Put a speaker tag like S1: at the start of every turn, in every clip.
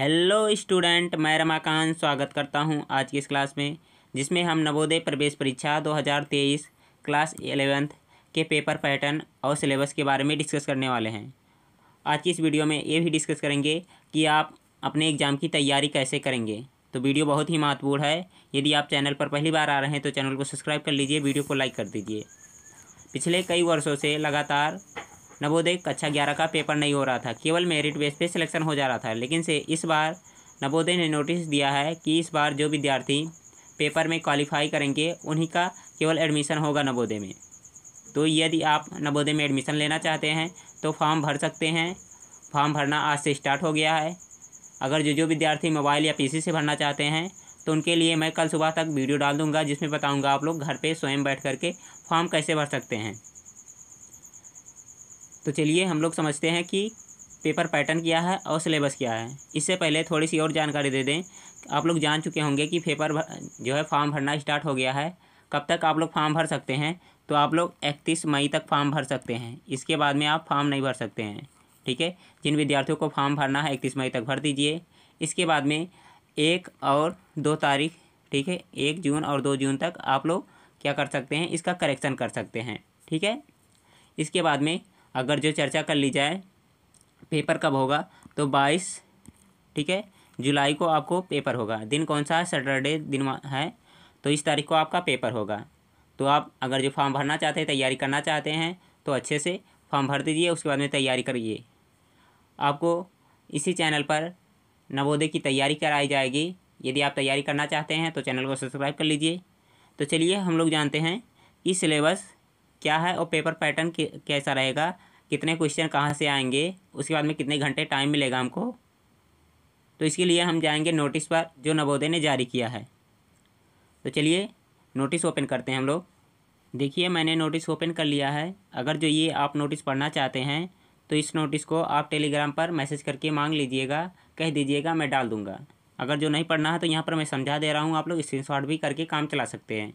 S1: Hello student, मैं रमाकांत स्वागत करता हूं आज की इस क्लास में, जिसमें हम नवोदय प्रवेश परीक्षा 2023 क्लास 11th के पेपर पैटर्न और सिलेबस के बारे में डिस्कस करने वाले हैं। आज की इस वीडियो में ये भी डिस्कस करेंगे कि आप अपने एग्ज़ाम की तैयारी कैसे करेंगे। तो वीडियो बहुत ही महत्वपूर्ण है। यदि आप चैनल पर पहली बार आ रहे हैं तो चैनल को सब्सक्राइब कर लीजिए, वीडियो को लाइक कर दीजिए। पिछले कई वर्षों से लगातार नवोदय कक्षा 11 का पेपर नहीं हो रहा था, केवल मेरिट बेस पे सिलेक्शन हो जा रहा था। लेकिन इस बार नवोदय ने नोटिस दिया है कि इस बार जो विद्यार्थी पेपर में क्वालिफाई करेंगे उन्हीं का केवल एडमिशन होगा नवोदय में। तो यदि आप नवोदय में एडमिशन लेना चाहते हैं तो फॉर्म भर सकते हैं। फॉर्म भरना आज से स्टार्ट हो गया है। अगर जो विद्यार्थी मोबाइल या पीसी से भरना चाहते हैं तो उनके लिए मैं कल सुबह तक वीडियो डाल दूंगा, जिसमें बताऊंगा आप लोग घर पे स्वयं बैठ करके फॉर्म कैसे भर सकते हैं। तो चलिए हम लोग समझते हैं कि पेपर पैटर्न क्या है और सिलेबस क्या है। इससे पहले थोड़ी सी और जानकारी दे दें। आप लोग जान चुके होंगे कि फॉर्म भरना स्टार्ट हो गया है। कब तक आप लोग फॉर्म भर सकते हैं? तो आप लोग 31 मई तक फॉर्म भर सकते हैं। इसके बाद में आप फॉर्म नहीं भर सकते हैं। ठीक है, जिन विद्यार्थियों को फॉर्म भरना है 31 मई तक भर दीजिए। इसके बाद में 1 और 2 तारीख, ठीक है, 1 जून और 2 जून तक आप लोग क्या कर सकते हैं, इसका करेक्शन कर सकते हैं। ठीक है, इसके बाद में अगर जो चर्चा कर ली जाए पेपर कब होगा, तो 22, ठीक है, जुलाई को आपको पेपर होगा। दिन कौन सा है? सैटरडे दिन है, तो इस तारीख को आपका पेपर होगा। तो आप अगर जो फॉर्म भरना चाहते हैं, तैयारी करना चाहते हैं, तो अच्छे से फॉर्म भर दीजिए। उसके बाद में तैयारी करिए। आपको इसी चैनल पर नवोदय की तैयारी कराई जाएगी। यदि आप तैयारी करना चाहते हैं तो चैनल को सब्सक्राइब कर लीजिए। तो चलिए हम लोग जानते हैं कि सिलेबस क्या है और पेपर पैटर्न कैसा रहेगा, कितने क्वेश्चन कहाँ से आएंगे, उसके बाद में कितने घंटे टाइम मिलेगा हमको। तो इसके लिए हम जाएंगे नोटिस पर जो नवोदय ने जारी किया है। तो चलिए नोटिस ओपन करते हैं हम लोग। देखिए मैंने नोटिस ओपन कर लिया है। अगर जो ये आप नोटिस पढ़ना चाहते हैं तो इस नोटिस को आप टेलीग्राम पर मैसेज करके मांग लीजिएगा, कह दीजिएगा, मैं डाल दूँगा। अगर जो नहीं पढ़ना है तो यहाँ पर मैं समझा दे रहा हूँ, आप लोग स्क्रीनशॉट भी करके काम चला सकते हैं।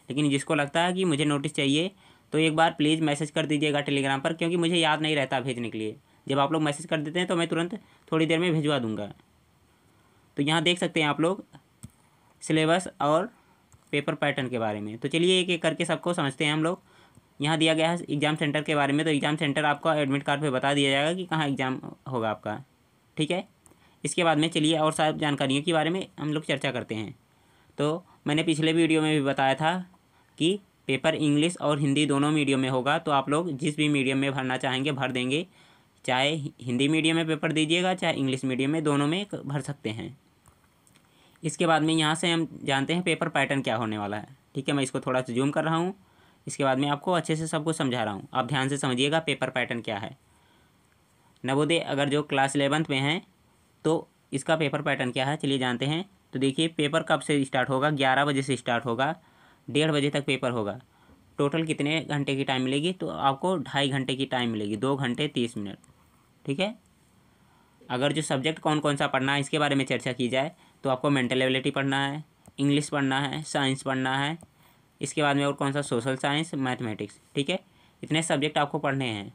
S1: लेकिन जिसको लगता है कि मुझे नोटिस चाहिए तो एक बार प्लीज़ मैसेज कर दीजिएगा टेलीग्राम पर, क्योंकि मुझे याद नहीं रहता भेजने के लिए। जब आप लोग मैसेज कर देते हैं तो मैं तुरंत थोड़ी देर में भिजवा दूंगा। तो यहाँ देख सकते हैं आप लोग सिलेबस और पेपर पैटर्न के बारे में। तो चलिए एक एक करके सबको समझते हैं हम लोग। यहाँ दिया गया है एग्ज़ाम सेंटर के बारे में। तो एग्ज़ाम सेंटर आपका एडमिट कार्ड पर बता दिया जाएगा कि कहाँ एग्ज़ाम होगा आपका। ठीक है, इसके बाद में चलिए और सारी जानकारियों के बारे में हम लोग चर्चा करते हैं। तो मैंने पिछले वीडियो में भी बताया था कि पेपर इंग्लिश और हिंदी दोनों मीडियम में होगा। तो आप लोग जिस भी मीडियम में भरना चाहेंगे भर देंगे। चाहे हिंदी मीडियम में पेपर दीजिएगा, चाहे इंग्लिश मीडियम में, दोनों में भर सकते हैं। इसके बाद में यहाँ से हम जानते हैं पेपर पैटर्न क्या होने वाला है। ठीक है, मैं इसको थोड़ा सा जूम कर रहा हूँ। इसके बाद में आपको अच्छे से सब कुछ समझा रहा हूँ, आप ध्यान से समझिएगा पेपर पैटर्न क्या है। नवोदय अगर जो क्लास 11th में हैं तो इसका पेपर पैटर्न क्या है चलिए जानते हैं। तो देखिए पेपर कब से स्टार्ट होगा, 11 बजे से स्टार्ट होगा, 1:30 बजे तक पेपर होगा। टोटल कितने घंटे की टाइम मिलेगी? तो आपको 2.5 घंटे की टाइम मिलेगी, 2 घंटे 30 मिनट। ठीक है, अगर जो सब्जेक्ट कौन कौन सा पढ़ना है इसके बारे में चर्चा की जाए तो आपको मेंटल एबिलिटी पढ़ना है, इंग्लिश पढ़ना है, साइंस पढ़ना है, इसके बाद में और कौन सा सोशल साइंस, मैथमेटिक्स। ठीक है, इतने सब्जेक्ट आपको पढ़ने हैं।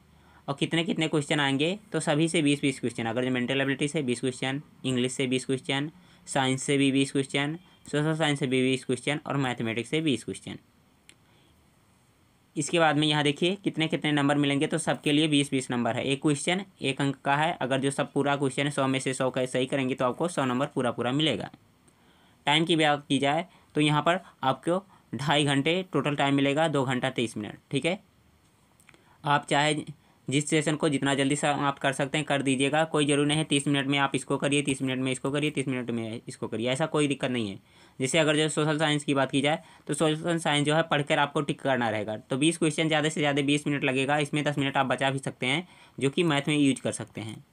S1: और कितने कितने क्वेश्चन आएंगे? तो सभी से 20-20 क्वेश्चन। अगर जो मेंटल एबिलिटी से 20 क्वेश्चन, इंग्लिश से 20 क्वेश्चन, साइंस से भी 20 क्वेश्चन, सोशल साइंस से भी 20 क्वेश्चन और मैथमेटिक्स से 20 क्वेश्चन। इसके बाद में यहाँ देखिए कितने कितने नंबर मिलेंगे। तो सबके लिए 20-20 नंबर है। एक क्वेश्चन 1 अंक का है। अगर जो सब पूरा क्वेश्चन 100 में से 100 का सही करेंगे तो आपको 100 नंबर पूरा पूरा मिलेगा। टाइम की बात की जाए तो यहाँ पर आपको 2.5 घंटे टोटल टाइम मिलेगा, 2 घंटा 30 मिनट। ठीक है, आप चाहे जिस सेशन को जितना जल्दी समाप्त कर सकते हैं कर दीजिएगा। कोई ज़रूरी नहीं है 30 मिनट में आप इसको करिए, 30 मिनट में इसको करिए, 30 मिनट में इसको करिए, ऐसा कोई दिक्कत नहीं है। जैसे अगर जो सोशल साइंस की बात की जाए तो सोशल साइंस जो है पढ़कर आपको टिक करना रहेगा। तो 20 क्वेश्चन ज़्यादा से ज़्यादा 20 मिनट लगेगा। इसमें 10 मिनट आप बचा भी सकते हैं, जो कि मैथ में यूज कर सकते हैं।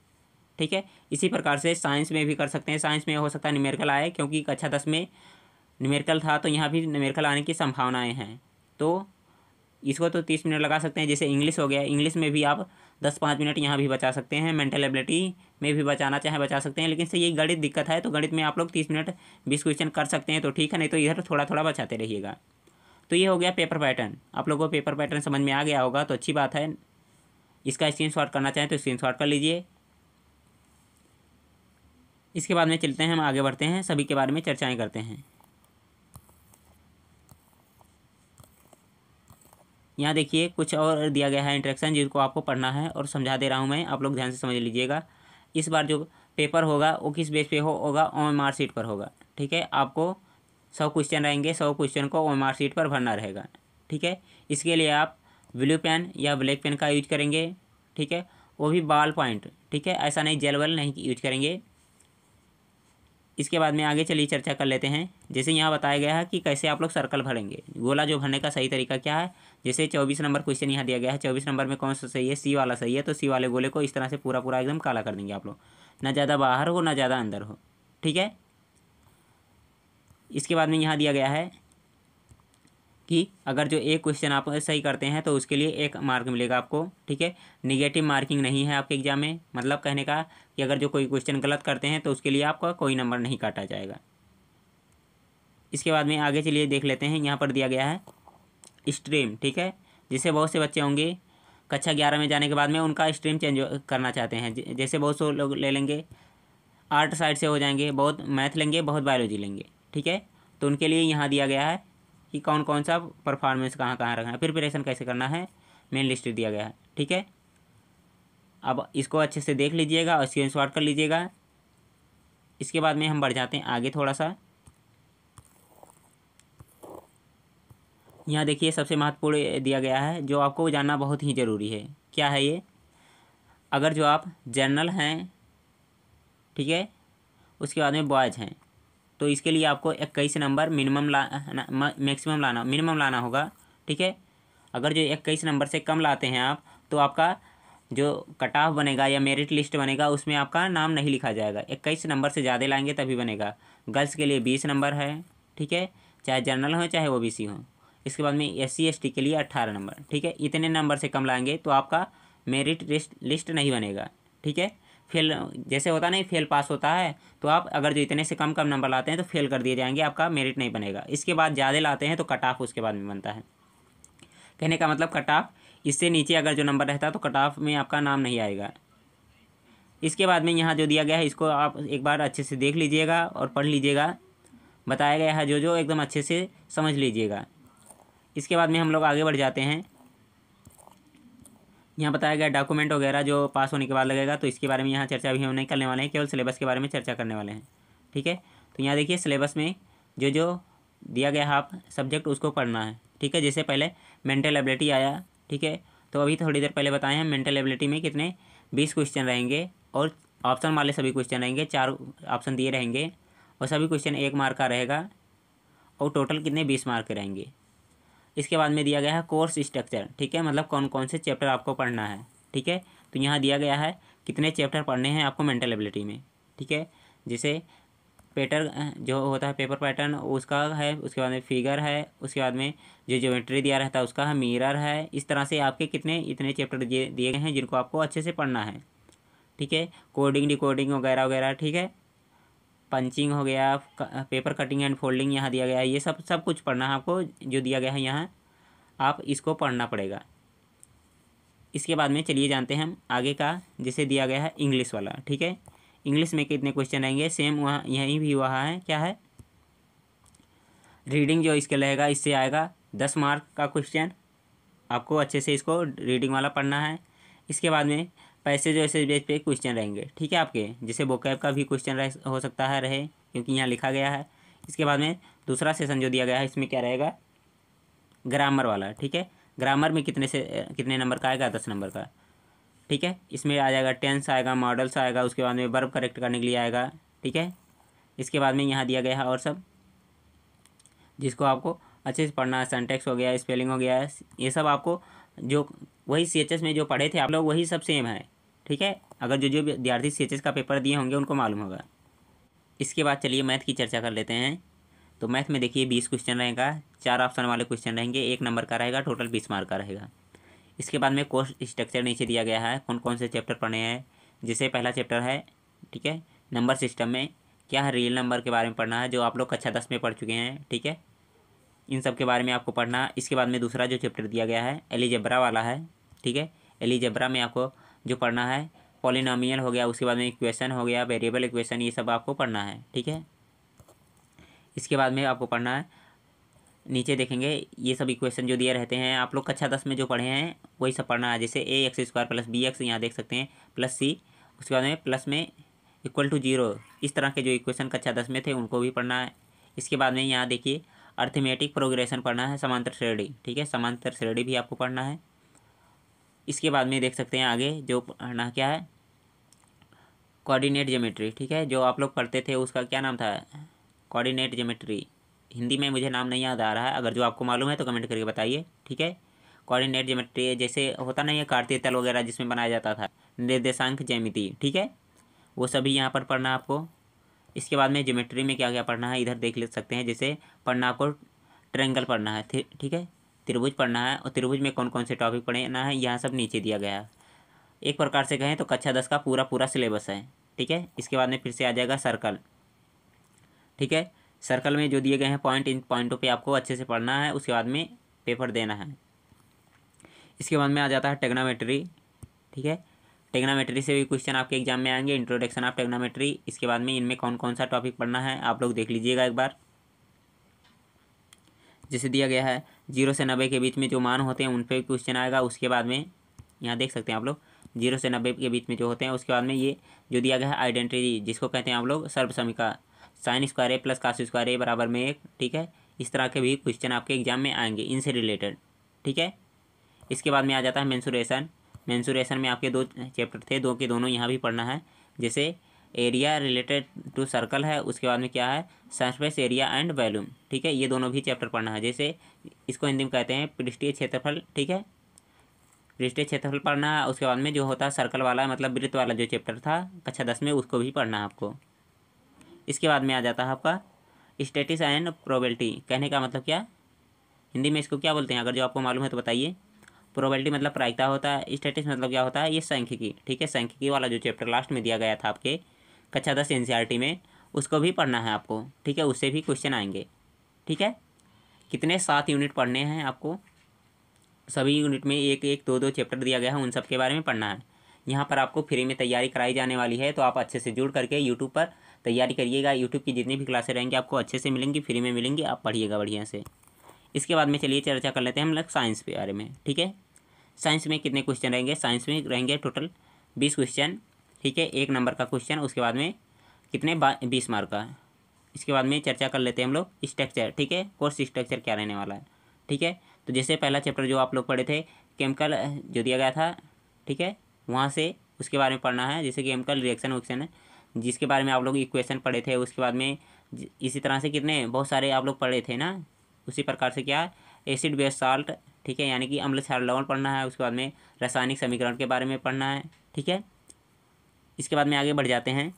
S1: ठीक है, इसी प्रकार से साइंस में भी कर सकते हैं। साइंस में हो सकता है न्यूमेरिकल आए, क्योंकि कक्षा 10 में न्यूमेरिकल था, तो यहाँ भी न्यूमेरिकल आने की संभावनाएँ हैं। तो इसको तो 30 मिनट लगा सकते हैं। जैसे इंग्लिश हो गया, इंग्लिश में भी आप 10-5 मिनट यहाँ भी बचा सकते हैं। मेंटल एबिलिटी में भी बचाना चाहें बचा सकते हैं। लेकिन से ये गणित दिक्कत है, तो गणित में आप लोग 30 मिनट 20 क्वेश्चन कर सकते हैं तो ठीक है, नहीं तो इधर थोड़ा थोड़ा बचाते रहिएगा। तो ये हो गया पेपर पैटर्न। आप लोगों को पेपर पैटर्न समझ में आ गया होगा तो अच्छी बात है। इसका स्क्रीनशॉट करना चाहें तो स्क्रीनशॉट कर लीजिए। इसके बाद में चलते हैं, हम आगे बढ़ते हैं, सभी के बारे में चर्चाएँ करते हैं। यहाँ देखिए कुछ और दिया गया है इंट्रैक्शन, जिनको आपको पढ़ना है और समझा दे रहा हूँ मैं, आप लोग ध्यान से समझ लीजिएगा। इस बार जो पेपर होगा वो किस बेस पे होगा, OMR शीट पर होगा। ठीक है, आपको 100 क्वेश्चन रहेंगे, 100 क्वेश्चन को OMR शीट पर भरना रहेगा। ठीक है, इसके लिए आप ब्लू पेन या ब्लैक पेन का यूज करेंगे। ठीक है, वो भी बॉल पॉइंट। ठीक है, ऐसा नहीं जेल वेल नहीं यूज करेंगे। इसके बाद में आगे चलिए चर्चा कर लेते हैं। जैसे यहाँ बताया गया है कि कैसे आप लोग सर्कल भरेंगे, गोला जो भरने का सही तरीका क्या है। जैसे 24 नंबर क्वेश्चन यहाँ दिया गया है, 24 नंबर में कौन सा सही है, सी वाला सही है, तो सी वाले गोले को इस तरह से पूरा पूरा एकदम काला कर देंगे आप लोग, ना ज़्यादा बाहर हो ना ज़्यादा अंदर हो। ठीक है, इसके बाद में यहाँ दिया गया है कि अगर जो एक क्वेश्चन आप सही करते हैं तो उसके लिए 1 मार्क मिलेगा आपको। ठीक है, निगेटिव मार्किंग नहीं है आपके एग्जाम में, मतलब कहने का कि अगर जो कोई क्वेश्चन गलत करते हैं तो उसके लिए आपका कोई नंबर नहीं काटा जाएगा। इसके बाद में आगे चलिए देख लेते हैं, यहाँ पर दिया गया है स्ट्रीम। ठीक है, जिससे बहुत से बच्चे होंगे कक्षा 11 में जाने के बाद में उनका स्ट्रीम चेंज करना चाहते हैं। जैसे बहुत से लोग ले लेंगे आर्ट साइड से हो जाएंगे, बहुत मैथ लेंगे, बहुत बायोलॉजी लेंगे। ठीक है, तो उनके लिए यहाँ दिया गया है कि कौन कौन सा परफॉर्मेंस कहाँ कहाँ रखना है, प्रिपरेशन कैसे करना है, मेन लिस्ट दिया गया है। ठीक है, अब इसको अच्छे से देख लीजिएगा और स्क्रीनशॉट कर लीजिएगा। इसके बाद में हम बढ़ जाते हैं आगे थोड़ा सा। यहाँ देखिए सबसे महत्वपूर्ण दिया गया है जो आपको जानना बहुत ही ज़रूरी है। क्या है ये, अगर जो आप जनरल हैं, ठीक है, उसके बाद में बॉयज़ हैं, तो इसके लिए आपको 21 नंबर मैक्सिमम मिनिमम लाना होगा। ठीक है, अगर जो 21 नंबर से कम लाते हैं आप तो आपका जो कट ऑफ बनेगा या मेरिट लिस्ट बनेगा उसमें आपका नाम नहीं लिखा जाएगा। 21 नंबर से ज़्यादा लाएंगे तभी बनेगा। गर्ल्स के लिए 20 नंबर है। ठीक है, चाहे जनरल हो चाहे OBC हो। इसके बाद में SC ST के लिए 18 नंबर। ठीक है, इतने नंबर से कम लाएंगे तो आपका मेरिट लिस्ट नहीं बनेगा। ठीक है, फेल जैसे होता नहीं, फेल पास होता है, तो आप अगर जो इतने से कम नंबर लाते हैं तो फेल कर दिए जाएंगे, आपका मेरिट नहीं बनेगा। इसके बाद ज़्यादा लाते हैं तो कट ऑफ उसके बाद में बनता है। कहने का मतलब कट ऑफ इससे नीचे अगर जो नंबर रहता है तो कट ऑफ में आपका नाम नहीं आएगा। इसके बाद में यहाँ जो दिया गया है इसको आप एक बार अच्छे से देख लीजिएगा और पढ़ लीजिएगा, बताया गया है जो एकदम अच्छे से समझ लीजिएगा। इसके बाद में हम लोग आगे बढ़ जाते हैं। यहाँ बताया गया डॉक्यूमेंट वगैरह जो पास होने के बाद लगेगा, तो इसके बारे में यहाँ चर्चा भी हम नहीं करने वाले हैं, केवल सिलेबस के बारे में चर्चा करने वाले हैं। ठीक है, तो यहाँ देखिए सिलेबस में जो जो दिया गया है आप सब्जेक्ट उसको पढ़ना है। ठीक है, जैसे पहले मेंटल एबिलिटी आया। ठीक है, तो अभी थोड़ी देर पहले बताए हैं मेंटल एबिलिटी में कितने 20 क्वेश्चन रहेंगे और ऑप्शन वाले सभी क्वेश्चन रहेंगे, 4 ऑप्शन दिए रहेंगे और सभी क्वेश्चन 1 मार्क का रहेगा और टोटल कितने 20 मार्क के रहेंगे। इसके बाद में दिया गया है कोर्स स्ट्रक्चर। ठीक है, मतलब कौन कौन से चैप्टर आपको पढ़ना है। ठीक है, तो यहाँ दिया गया है कितने चैप्टर पढ़ने हैं आपको मेंटल एबिलिटी में। ठीक है, जैसे पैटर्न जो होता है पेपर पैटर्न उसका है, उसके बाद में फिगर है, उसके बाद में जो ज्योमेट्री दिया रहता है उसका है, मिरर है। इस तरह से आपके कितने इतने चैप्टर दिए गए हैं जिनको आपको अच्छे से पढ़ना है। ठीक है, कोडिंग डिकोडिंग वगैरह वगैरह। ठीक है, पंचिंग हो गया, पेपर कटिंग एंड फोल्डिंग यहाँ दिया गया है, ये सब कुछ पढ़ना है आपको जो दिया गया है यहाँ, आप इसको पढ़ना पड़ेगा। इसके बाद में चलिए जानते हैं हम आगे का, जैसे दिया गया है इंग्लिश वाला। ठीक है, इंग्लिश में कितने क्वेश्चन रहेंगे, सेम वहाँ यहीं भी वहाँ है, क्या है, रीडिंग जो इसके रहेगा इससे आएगा 10 मार्क का क्वेश्चन, आपको अच्छे से इसको रीडिंग वाला पढ़ना है। इसके बाद में पैसेज वैसेज बेस पे क्वेश्चन रहेंगे। ठीक है, आपके जैसे वोकैब का भी क्वेश्चन हो सकता है रहे, क्योंकि यहाँ लिखा गया है। इसके बाद में दूसरा सेशन जो दिया गया है इसमें क्या रहेगा, ग्रामर वाला। ठीक है, ग्रामर में कितने नंबर का आएगा, 10 नंबर का। ठीक है, इसमें आ जाएगा टेंस आएगा, मॉडल्स आएगा, उसके बाद में वर्ब करेक्ट करने के लिए आएगा। ठीक है, इसके बाद में यहाँ दिया गया है और सब जिसको आपको अच्छे से पढ़ना है, सिंटैक्स हो गया, स्पेलिंग हो गया, ये सब आपको जो वही CHS में जो पढ़े थे आप लोग वही सब सेम है। ठीक है, अगर जो विद्यार्थी CHS का पेपर दिए होंगे उनको मालूम होगा। इसके बाद चलिए मैथ की चर्चा कर लेते हैं। तो मैथ में देखिए 20 क्वेश्चन रहेगा, 4 ऑप्शन वाले क्वेश्चन रहेंगे, 1 नंबर का रहेगा, टोटल 20 मार्क का रहेगा। इसके बाद में कोर्स स्ट्रक्चर नीचे दिया गया है, कौन कौन से चैप्टर पढ़ने हैं। जैसे पहला चैप्टर है, ठीक है, नंबर सिस्टम में क्या है, रियल नंबर के बारे में पढ़ना है, जो आप लोग कक्षा 10 में पढ़ चुके हैं। ठीक है, इन सब के बारे में आपको पढ़ना। इसके बाद में दूसरा जो चैप्टर दिया गया है एलिजेब्रा वाला है। ठीक है, एलिजेब्रा में आपको जो पढ़ना है पॉलिनोमियल हो गया, उसके बाद में इक्वेशन हो गया, वेरिएबल इक्वेशन, ये सब आपको पढ़ना है। ठीक है, इसके बाद में आपको पढ़ना है, नीचे देखेंगे ये सब इक्वेशन जो दिए रहते हैं, आप लोग कक्षा 10 में जो पढ़े हैं वही सब पढ़ना है। जैसे ax² + bx, यहाँ देख सकते हैं, +c, उसके बाद में प्लस में = 0, इस तरह के जो इक्वेशन कक्षा 10 में थे उनको भी पढ़ना है। इसके बाद में यहाँ देखिए अर्थमेटिक प्रोग्रेशन पढ़ना है, समांतर श्रेणी। ठीक है, समांतर श्रेणी भी आपको पढ़ना है। इसके बाद में देख सकते हैं आगे जो पढ़ना क्या है, कोऑर्डिनेट ज्योमेट्री। ठीक है, जो आप लोग पढ़ते थे उसका क्या नाम था, कोऑर्डिनेट ज्योमेट्री। हिंदी में मुझे नाम नहीं याद आ रहा है, अगर जो आपको मालूम है तो कमेंट करके बताइए। ठीक है, कोऑर्डिनेट ज्योमेट्री जैसे होता नहीं है कार्तीय तल वगैरह जिसमें बनाया जाता था, निर्देशांक ज्यामिति। ठीक है, वो सभी यहाँ पर पढ़ना आपको। इसके बाद में ज्योमेट्री में क्या क्या पढ़ना है इधर देख ले सकते हैं। जैसे पढ़ना आपको ट्रायंगल पढ़ना है, ठीक है, त्रिभुज पढ़ना है, और त्रिभुज में कौन कौन से टॉपिक पढ़ना है यहाँ सब नीचे दिया गया है। एक प्रकार से कहें तो कक्षा 10 का पूरा सिलेबस है। ठीक है, इसके बाद में फिर से आ जाएगा सर्कल। ठीक है, सर्कल में जो दिए गए हैं पॉइंट, इन पॉइंटों पे आपको अच्छे से पढ़ना है, उसके बाद में पेपर देना है। इसके बाद में आ जाता है टेग्नोमेट्री। ठीक है, टेग्नोमेट्री से भी क्वेश्चन आपके एग्जाम में आएंगे, इंट्रोडक्शन ऑफ टेग्नोमेट्री। इसके बाद में इनमें कौन कौन सा टॉपिक पढ़ना है आप लोग देख लीजिएगा एक बार। जैसे दिया गया है 0 से 90 के बीच में जो मान होते हैं उन पर क्वेश्चन आएगा। उसके बाद में यहाँ देख सकते हैं आप लोग 0 से 90 के बीच में जो होते हैं, उसके बाद में ये जो दिया गया है आइडेंटिटी, जिसको कहते हैं आप लोग सर्वसमीका, sin² a + cos² a = 1। ठीक है, इस तरह के भी क्वेश्चन आपके एग्जाम में आएंगे इनसे रिलेटेड। ठीक है, इसके बाद में आ जाता है मेंसुरेशन। मेंसुरेशन में आपके 2 चैप्टर थे, 2 के दोनों यहाँ भी पढ़ना है। जैसे एरिया रिलेटेड टू सर्कल है, उसके बाद में क्या है, सरफेस एरिया एंड वॉल्यूम। ठीक है, ये दोनों भी चैप्टर पढ़ना है। जैसे इसको हिंदी में कहते हैं पृष्ठीय क्षेत्रफल। ठीक है, पृष्ठीय क्षेत्रफल पढ़ना है। उसके बाद में जो होता है सर्कल वाला, मतलब वृत्त वाला जो चैप्टर था कक्षा 10 में, उसको भी पढ़ना है आपको। इसके बाद में आ जाता है आपका स्टैटिस्टिक्स एंड प्रोबेबिलिटी। कहने का मतलब क्या, हिंदी में इसको क्या बोलते हैं, अगर जो आपको मालूम है तो बताइए। प्रोबेबिलिटी मतलब प्रायिकता होता है, स्टैटिस्टिक्स मतलब क्या होता है, ये सांख्यिकी। ठीक है, सांख्यिकी वाला जो चैप्टर लास्ट में दिया गया था आपके कक्षा 10 एनसीईआरटी में, उसको भी पढ़ना है आपको। ठीक है, उससे भी क्वेश्चन आएंगे। ठीक है, कितने 7 यूनिट पढ़ने हैं आपको, सभी यूनिट में एक एक 2 चैप्टर दिया गया है, उन सब के बारे में पढ़ना है। यहाँ पर आपको फ्री में तैयारी कराई जाने वाली है, तो आप अच्छे से जुड़ करके यूट्यूब पर तैयारी करिएगा। यूट्यूब की जितनी भी क्लासें रहेंगी आपको अच्छे से मिलेंगी, फ्री में मिलेंगी, आप पढ़िएगा बढ़िया से। इसके बाद में चलिए चर्चा कर लेते हैं हम लोग साइंस के बारे में। ठीक है, साइंस में कितने क्वेश्चन रहेंगे, साइंस में रहेंगे टोटल 20 क्वेश्चन। ठीक है, 1 नंबर का क्वेश्चन, उसके बाद में कितने 20 मार्क का। इसके बाद में चर्चा कर लेते हैं हम लोग स्ट्रक्चर। ठीक है, कोर्स स्ट्रक्चर क्या रहने वाला है। ठीक है, तो जैसे पहला चैप्टर जो आप लोग पढ़े थे केमिकल जो दिया गया था, ठीक है, वहाँ से उसके बारे में पढ़ना है। जैसे केमिकल रिएक्शन वैक्शन है, जिसके बारे में आप लोग इक्वेशन पढ़े थे। उसके बाद में इसी तरह से कितने बहुत सारे आप लोग पढ़े थे ना, उसी प्रकार से क्या एसिड बेस साल्ट। ठीक है, यानी कि अम्ल क्षार लवण पढ़ना है। उसके बाद में रासायनिक समीकरण के बारे में पढ़ना है। ठीक है, इसके बाद में आगे बढ़ जाते हैं।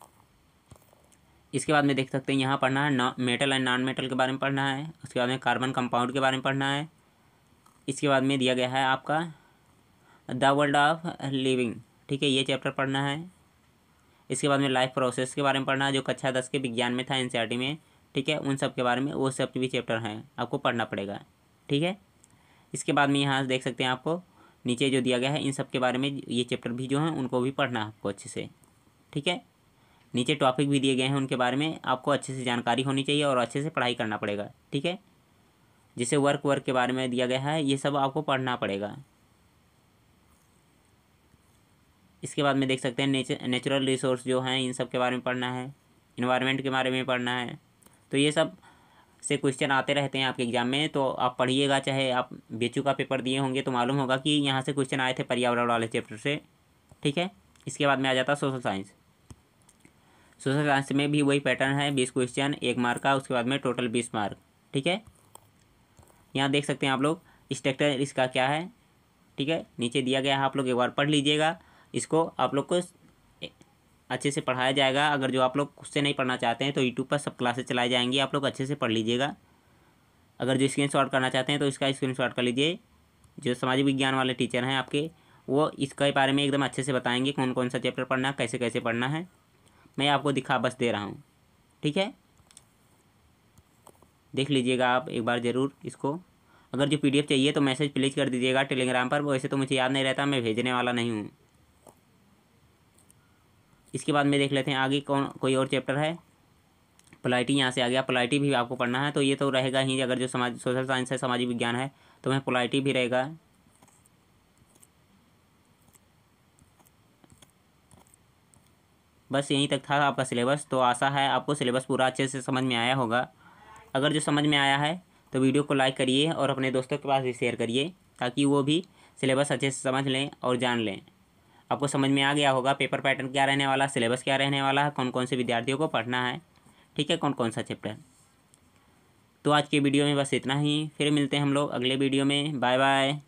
S1: इसके बाद में देख सकते हैं यहाँ पढ़ना है मेटल एंड नॉन मेटल के बारे में पढ़ना है। उसके बाद में कार्बन कंपाउंड के बारे में पढ़ना है। इसके बाद में दिया गया है आपका द वर्ल्ड ऑफ लिविंग। ठीक है, ये चैप्टर पढ़ना है। इसके बाद में लाइफ प्रोसेस के बारे में पढ़ना है, जो कक्षा 10 के विज्ञान में था एनसीईआरटी में। ठीक है, उन सब के बारे में, वो सब भी चैप्टर हैं, आपको पढ़ना पड़ेगा। ठीक है, इसके बाद में यहाँ देख सकते हैं आपको नीचे जो दिया गया है, इन सब के बारे में ये चैप्टर भी जो हैं उनको भी पढ़ना है आपको अच्छे से। ठीक है, नीचे टॉपिक भी दिए गए हैं, उनके बारे में आपको अच्छे से जानकारी होनी चाहिए और अच्छे से पढ़ाई करना पड़ेगा। ठीक है, जैसे वर्क के बारे में दिया गया है, ये सब आपको पढ़ना पड़ेगा। इसके बाद में देख सकते हैं नेचुरल रिसोर्स जो हैं, इन सब के बारे में पढ़ना है, इन्वायरमेंट के बारे में पढ़ना है। तो ये सब से क्वेश्चन आते रहते हैं आपके एग्जाम में, तो आप पढ़िएगा। चाहे आप बीएचयू का पेपर दिए होंगे तो मालूम होगा कि यहाँ से क्वेश्चन आए थे पर्यावरण वाले चैप्टर से। ठीक है, इसके बाद में आ जाता है सोशल साइंस। सोशल साइंस में भी वही पैटर्न है, 20 क्वेश्चन 1 मार्क का, उसके बाद में टोटल 20 मार्क। ठीक है, यहाँ देख सकते हैं आप लोग स्ट्रक्चर इसका क्या है। ठीक है, नीचे दिया गया है, आप लोग एक बार पढ़ लीजिएगा। इसको आप लोग को अच्छे से पढ़ाया जाएगा। अगर जो आप लोग खुद से नहीं पढ़ना चाहते हैं तो यूट्यूब पर सब क्लासेस चलाई जाएंगी, आप लोग अच्छे से पढ़ लीजिएगा। अगर जो स्क्रीनशॉट करना चाहते हैं तो इसका स्क्रीनशॉट कर लीजिए। जो सामाजिक विज्ञान वाले टीचर हैं आपके, वो इसके बारे में एकदम अच्छे से बताएंगे कौन कौन सा चैप्टर पढ़ना है, कैसे कैसे पढ़ना है। मैं आपको दिखा बस दे रहा हूँ। ठीक है, देख लीजिएगा आप एक बार ज़रूर इसको। अगर जो PDF चाहिए तो मैसेज प्लीज़ कर दीजिएगा टेलीग्राम पर। वैसे तो मुझे याद नहीं रहता, मैं भेजने वाला नहीं हूँ। इसके बाद में देख लेते हैं आगे कोई और चैप्टर है। पोलाइटी यहाँ से आ गया, पोलाइटी भी आपको पढ़ना है, तो ये तो रहेगा ही। अगर जो सोशल साइंस है, सामाजिक विज्ञान है, तो वह पोलाइटी भी रहेगा। बस यहीं तक था आपका सिलेबस। तो आशा है आपको सिलेबस पूरा अच्छे से समझ में आया होगा। अगर जो समझ में आया है तो वीडियो को लाइक करिए और अपने दोस्तों के पास भी शेयर करिए, ताकि वो भी सिलेबस अच्छे से समझ लें और जान लें। आपको समझ में आ गया होगा पेपर पैटर्न क्या रहने वाला, सिलेबस क्या रहने वाला है, कौन कौन से विद्यार्थियों को पढ़ना है, ठीक है, कौन कौन सा चैप्टर। तो आज के वीडियो में बस इतना ही। फिर मिलते हैं हम लोग अगले वीडियो में। Bye bye.